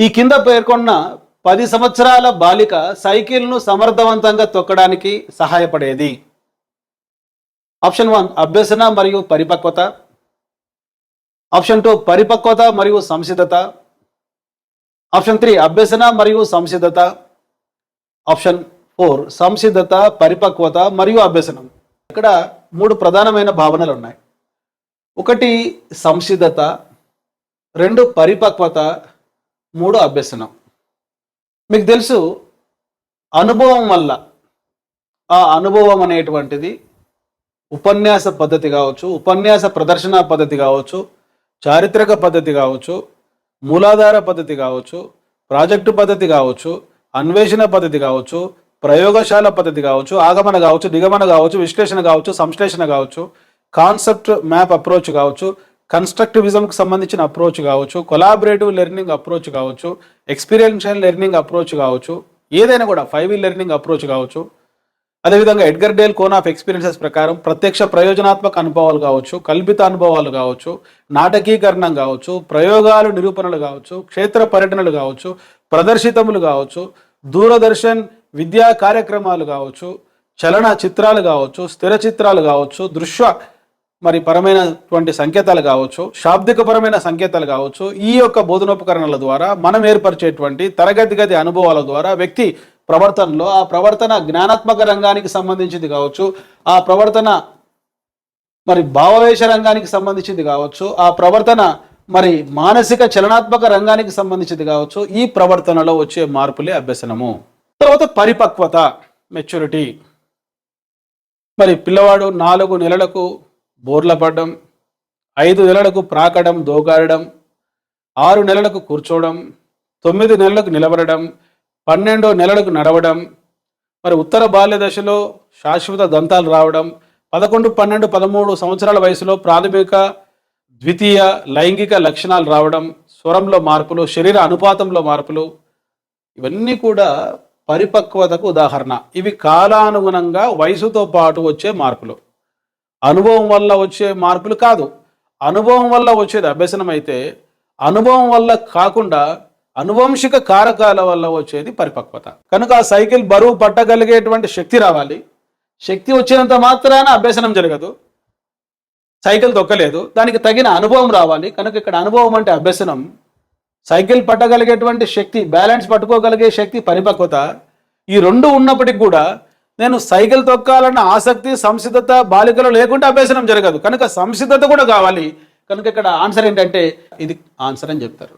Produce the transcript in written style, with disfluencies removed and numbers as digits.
ఈ కింద పేర్కొన్న 10 సంవత్సరాల బాలిక సైకిల్ను సమర్థవంతంగా తొక్కడానికి సహాయపడేది. ఆప్షన్ 1 అభ్యసన మరియు పరిపక్వత. ఆప్షన్ 2 పరిపక్వత మరియు సంసిద్ధత. ఆప్షన్ 3 అభ్యసన మరియు సంసిద్ధత. ఆప్షన్ 4 సంసిద్ధత, పరిపక్వత మరియు అభ్యసనం. ఇక్కడ 3 ప్రధానమైన భావనలు ఉన్నాయి. 1 సంసిద్ధత, 2 పరిపక్వత, 3 అభ్యసనం. మీకు తెలుసు, అనుభవం వల్ల, ఆ అనుభవం అనేటువంటిది ఉపన్యాస పద్ధతి కావచ్చు, ఉపన్యాస ప్రదర్శన పద్ధతి కావచ్చు, చారిత్రక పద్ధతి కావచ్చు, మూలాధార పద్ధతి కావచ్చు, ప్రాజెక్టు పద్ధతి కావచ్చు, అన్వేషణ పద్ధతి కావచ్చు, ప్రయోగశాల పద్ధతి కావచ్చు, ఆగమన కావచ్చు, నిగమన కావచ్చు, విశ్లేషణ కావచ్చు, సంశ్లేషణ కావచ్చు, కాన్సెప్ట్ మ్యాప్ అప్రోచ్ కావచ్చు, కన్స్ట్రక్టివిజంకి సంబంధించిన అప్రోచ్ కావచ్చు, కొలాబరేటివ్ లెర్నింగ్ అప్రోచ్ కావచ్చు, ఎక్స్పీరియన్షియల్ లెర్నింగ్ అప్రోచ్ కావచ్చు, ఏదైనా కూడా 5E లెర్నింగ్ అప్రోచ్ కావచ్చు. అదేవిధంగా Edgar Dale cone of experiences ప్రకారం ప్రత్యక్ష ప్రయోజనాత్మక అనుభవాలు కావచ్చు, కల్పిత అనుభవాలు కావచ్చు, నాటకీకరణం కావచ్చు, ప్రయోగాలు నిరూపణలు కావచ్చు, క్షేత్ర పర్యటనలు కావచ్చు, ప్రదర్శితములు కావచ్చు, దూరదర్శన్ విద్యా కార్యక్రమాలు కావచ్చు, చలన చిత్రాలు కావచ్చు, స్థిర చిత్రాలు కావచ్చు, దృశ్య పరమైనటువంటి సంకేతాలు కావచ్చు, శాబ్దికపరమైన సంకేతాలు కావచ్చు. ఈ యొక్క బోధనోపకరణల ద్వారా మనం ఏర్పరిచేటువంటి తరగతి గది అనుభవాల ద్వారా వ్యక్తి ప్రవర్తనలో ఆ ప్రవర్తన జ్ఞానాత్మక రంగానికి సంబంధించింది కావచ్చు, ఆ ప్రవర్తన భావవేశ రంగానికి సంబంధించింది కావచ్చు, ఆ ప్రవర్తన మానసిక చలనాత్మక రంగానికి సంబంధించింది కావచ్చు. ఈ ప్రవర్తనలో వచ్చే మార్పులే అభ్యసనము. తర్వాత పరిపక్వత, మెచ్యూరిటీ. పిల్లవాడు 4 నెలలకు బోర్ల పడడం, 5 నెలలకు ప్రాకడం, దోగాడడం, 6 నెలలకు కూర్చోవడం, 9 నెలలకు నిలబడడం, 12 నెలలకు నడవడం, ఉత్తర బాల్య దశలో శాశ్వత దంతాలు రావడం, 11, 12, 13 సంవత్సరాల వయసులో ప్రాథమిక ద్వితీయ లైంగిక లక్షణాలు రావడం, స్వరంలో మార్పులు, శరీర అనుపాతంలో మార్పులు, ఇవన్నీ కూడా పరిపక్వతకు ఉదాహరణ. ఇవి కాలానుగుణంగా వయసుతో పాటు వచ్చే మార్పులు. అనుభవం వల్ల వచ్చే మార్పులు కాదు. అనుభవం వల్ల వచ్చేది అభ్యసనం అయితే, అనుభవం వల్ల కాకుండా అనువంశిక కారకాల వల్ల వచ్చేది పరిపక్వత. కనుక ఆ సైకిల్ బరువు పట్టగలిగేటువంటి శక్తి రావాలి. శక్తి వచ్చినంత మాత్రాన అభ్యసనం జరగదు. సైకిల్ తొక్కలేదు, దానికి తగిన అనుభవం రావాలి. కనుక ఇక్కడ అనుభవం అంటే అభ్యసనం. సైకిల్ పట్టగలిగేటువంటి శక్తి, బ్యాలెన్స్ పట్టుకోగలిగే శక్తి పరిపక్వత. ఈ 2 ఉన్నప్పటికీ కూడా నేను సైకిల్ తొక్కాలన్న ఆసక్తి, సంసిద్ధత బాలికలో లేకుండా అభ్యసనం జరగదు. కనుక సంసిద్ధత కూడా కావాలి. కనుక ఇక్కడ ఆన్సర్ ఏంటంటే ఇది ఆన్సర్ అని చెప్తారు.